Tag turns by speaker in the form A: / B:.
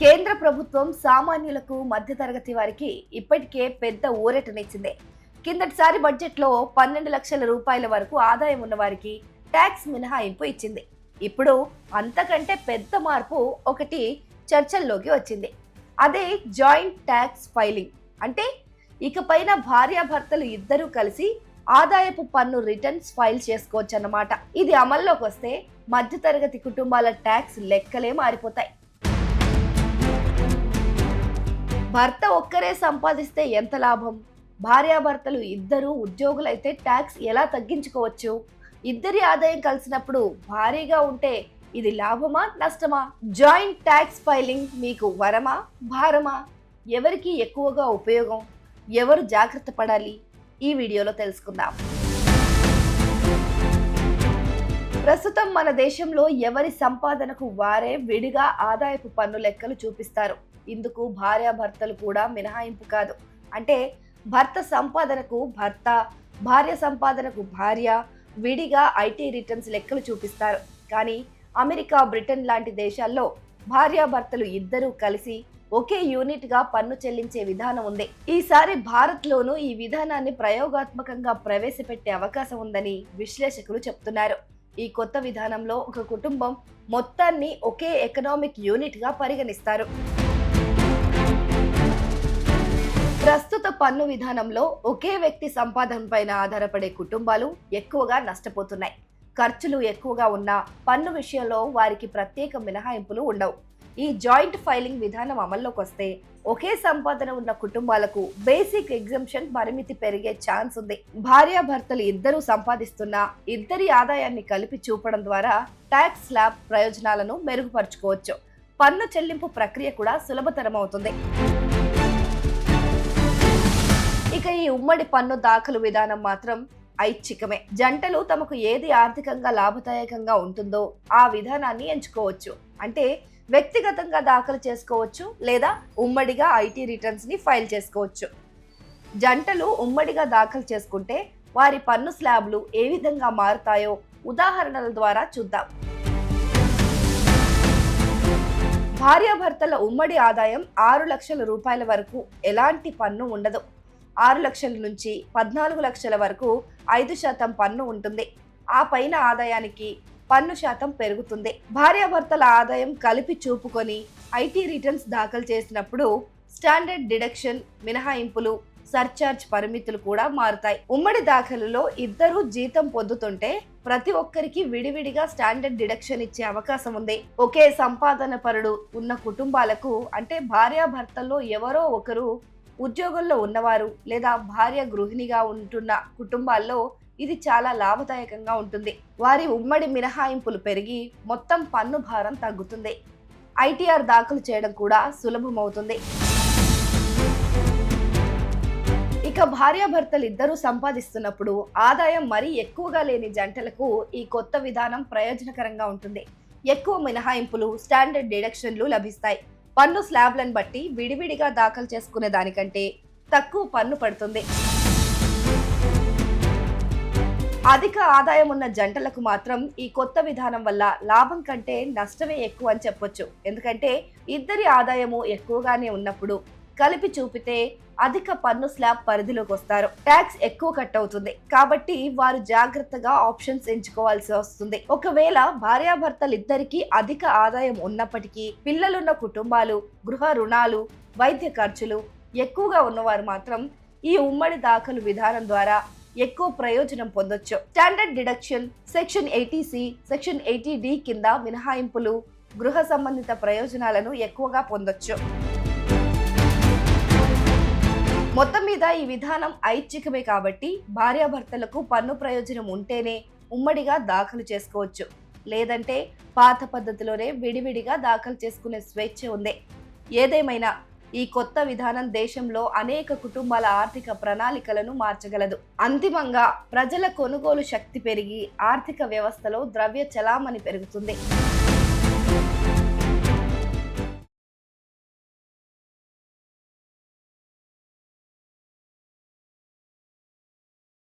A: కేంద్ర ప్రభుత్వం సామాన్యులకు మధ్యతరగతి వారికి ఇప్పటికే పెద్ద ఊరటనిచ్చింది. కిందటిసారి బడ్జెట్లో 12 లక్షల రూపాయల వరకు ఆదాయం ఉన్న వారికి ట్యాక్స్ మినహాయింపు ఇచ్చింది. ఇప్పుడు అంతకంటే పెద్ద మార్పు ఒకటి చర్చల్లోకి వచ్చింది. అదే జాయింట్ ట్యాక్స్ ఫైలింగ్. అంటే ఇకపైన భార్యాభర్తలు ఇద్దరూ కలిసి ఆదాయపు పన్ను రిటర్న్స్ ఫైల్ చేసుకోవచ్చన్నమాట. ఇది అమల్లోకి వస్తే మధ్యతరగతి కుటుంబాల ట్యాక్స్ లెక్కలే మారిపోతాయి. భర్త ఒక్కరే సంపాదిస్తే ఎంత లాభం? భార్యాభర్తలు ఇద్దరు ఉద్యోగులైతే ట్యాక్స్ ఎలా తగ్గించుకోవచ్చు? ఇద్దరి ఆదాయం కలిసినప్పుడు భారీగా ఉంటే ఇది లాభమా నష్టమా? జాయింట్ ట్యాక్స్ ఫైలింగ్ మీకు వరమా భారమా? ఎవరికి ఎక్కువగా ఉపయోగం? ఎవరు జాగ్రత్త పడాలి? ఈ వీడియోలో తెలుసుకుందాం. ప్రస్తుతం మన దేశంలో ఎవరి సంపాదనకు వారే విడిగా ఆదాయపు పన్ను లెక్కలు చూపిస్తారు. ఇందుకు భార్యాభర్తలు కూడా మినహాయింపు కాదు. అంటే భర్త సంపాదనకు భర్త, భార్య సంపాదనకు భార్య విడిగా ఐటీ రిటర్న్స్ లెక్కలు చూపిస్తారు. కానీ అమెరికా, బ్రిటన్ లాంటి దేశాల్లో భార్యాభర్తలు ఇద్దరూ కలిసి ఒకే యూనిట్ గా పన్ను చెల్లించే విధానం ఉంది. ఈసారి భారత్లోనూ ఈ విధానాన్ని ప్రయోగాత్మకంగా ప్రవేశపెట్టే అవకాశం ఉందని విశ్లేషకులు చెప్తున్నారు. ఈ కొత్త విధానంలో ఒక కుటుంబం మొత్తాన్ని ఒకే ఎకనామిక్ యూనిట్ గా పరిగణిస్తారు. ప్రస్తుత పన్ను విధానంలో ఒకే వ్యక్తి సంపాదన పైన ఆధారపడే కుటుంబాలు ఎక్కువగా నష్టపోతున్నాయి. ఖర్చులు ఎక్కువగా ఉన్న పన్ను విషయంలో వారికి ప్రత్యేక మినహాయింపులు ఉండవు. ఈ జాయింట్ ఫైలింగ్ విధానం అమల్లోకి వస్తే ఒకే సంపాదన ఉన్న కుటుంబాలకు బేసిక్ ఎగ్జంప్షన్ పరిమితి పెరిగే ఛాన్స్ ఉంది. భార్యాభర్తలు ఇద్దరూ సంపాదిస్తున్న ఇద్దరి ఆదాయాన్ని కలిపి చూపడం ద్వారా ట్యాక్స్ స్లాబ్ ప్రయోజనాలను మెరుగుపరుచుకోవచ్చు. పన్ను చెల్లింపు ప్రక్రియ కూడా సులభతరం అవుతుంది. ఇక ఈ ఉమ్మడి పన్ను దాఖలు విధానం మాత్రం ఐచ్ఛికమే. జంటలు తమకు ఏది ఆర్థికంగా లాభదాయకంగా ఉంటుందో ఆ విధానాన్ని ఎంచుకోవచ్చు. అంటే వ్యక్తిగతంగా దాఖలు చేసుకోవచ్చు లేదా ఉమ్మడిగా ఐటీ రిటర్న్స్ ని ఫైల్ చేసుకోవచ్చు. జంటలు ఉమ్మడిగా దాఖలు చేసుకుంటే వారి పన్ను స్లాబ్లు ఏ విధంగా మారుతాయో ఉదాహరణల ద్వారా చూద్దాం. భార్యాభర్తల ఉమ్మడి ఆదాయం 6 లక్షల రూపాయల వరకు ఎలాంటి పన్ను ఉండదు. 6 లక్షల నుంచి 14 లక్షల వరకు 5% పన్ను ఉంటుంది. ఆ పైన ఆదాయానికి పన్ను శాతం పెరుగుతుంది. భార్యాభర్తల ఆదాయం కలిపి చూపుకొని ఐటీ రిటర్న్స్ దాఖలు చేసినప్పుడు స్టాండర్డ్ డిడక్షన్, మినహాయింపులు, సర్చార్జ్ పరిమితులు కూడా మారుతాయి. ఉమ్మడి దాఖలులో ఇద్దరు జీతం పొందుతుంటే ప్రతి ఒక్కరికి విడివిడిగా స్టాండర్డ్ డిడక్షన్ ఇచ్చే అవకాశం ఉంది. ఒకే సంపాదన పరుడు ఉన్న కుటుంబాలకు, అంటే భార్యాభర్తల్లో ఎవరో ఒకరు ఉద్యోగంలో ఉన్నవారు లేదా భార్య గృహిణిగా ఉంటున్న కుటుంబాల్లో ఇది చాలా లాభదాయకంగా ఉంటుంది. వారి ఉమ్మడి మినహాయింపులు పెరిగి మొత్తం పన్ను భారం తగ్గుతుంది. ఐటీఆర్ దాఖలు చేయడం కూడా సులభమవుతుంది. ఇక భార్యాభర్తలు ఇద్దరూ సంపాదిస్తున్నప్పుడు ఆదాయం మరీ ఎక్కువగా లేని జంటలకు ఈ కొత్త విధానం ప్రయోజనకరంగా ఉంటుంది. ఎక్కువ మినహాయింపులు, స్టాండర్డ్ డిడక్షన్లు లభిస్తాయి. పన్ను స్లాబ్లను బట్టి విడివిడిగా దాఖలు చేసుకునే దానికంటే తక్కువ పన్ను పడుతుంది. అధిక ఆదాయం ఉన్న జంటలకు మాత్రం ఈ కొత్త విధానం వల్ల లాభం కంటే నష్టమే ఎక్కువ అని చెప్పొచ్చు. ఎందుకంటే ఇద్దరి ఆదాయము ఎక్కువగానే ఉన్నప్పుడు కలిపి చూపితే అధిక పన్ను స్లాబ్ పరిధిలోకి వస్తారు. ట్యాక్స్ ఎక్కువ కట్ అవుతుంది. కాబట్టి వారు జాగ్రత్తగా ఆప్షన్స్ ఎంచుకోవాల్సి వస్తుంది. ఒకవేళ భార్యాభర్తలు ఇద్దరికి అధిక ఆదాయం ఉన్నప్పటికీ పిల్లలున్న కుటుంబాలు, గృహ రుణాలు, వైద్య ఖర్చులు ఎక్కువగా ఉన్నవారు మాత్రం ఈ ఉమ్మడి దాఖలు విధానం ద్వారా ఎక్కువ ప్రయోజనం పొందొచ్చు. Standard deduction, section 80C, section 80D కింద మినహాయింపులు, గృహ సంబంధిత ప్రయోజనాలను ఎక్కువగా పొందొచ్చు. మొత్తం మీద ఈ విధానం ఐచ్ఛికమే కాబట్టి భార్యాభర్తలకు పన్ను ప్రయోజనం ఉంటేనే ఉమ్మడిగా దాఖలు చేసుకోవచ్చు. లేదంటే పాత పద్ధతిలోనే విడివిడిగా దాఖలు చేసుకునే స్వేచ్ఛ ఉంది. ఏదేమైనా ఈ కొత్త విధానం దేశంలో అనేక కుటుంబాల ఆర్థిక ప్రణాళికలను మార్చగలదు. అంతిమంగా ప్రజల కొనుగోలు శక్తి పెరిగి ఆర్థిక వ్యవస్థలో ద్రవ్య చలామణి పెరుగుతుంది.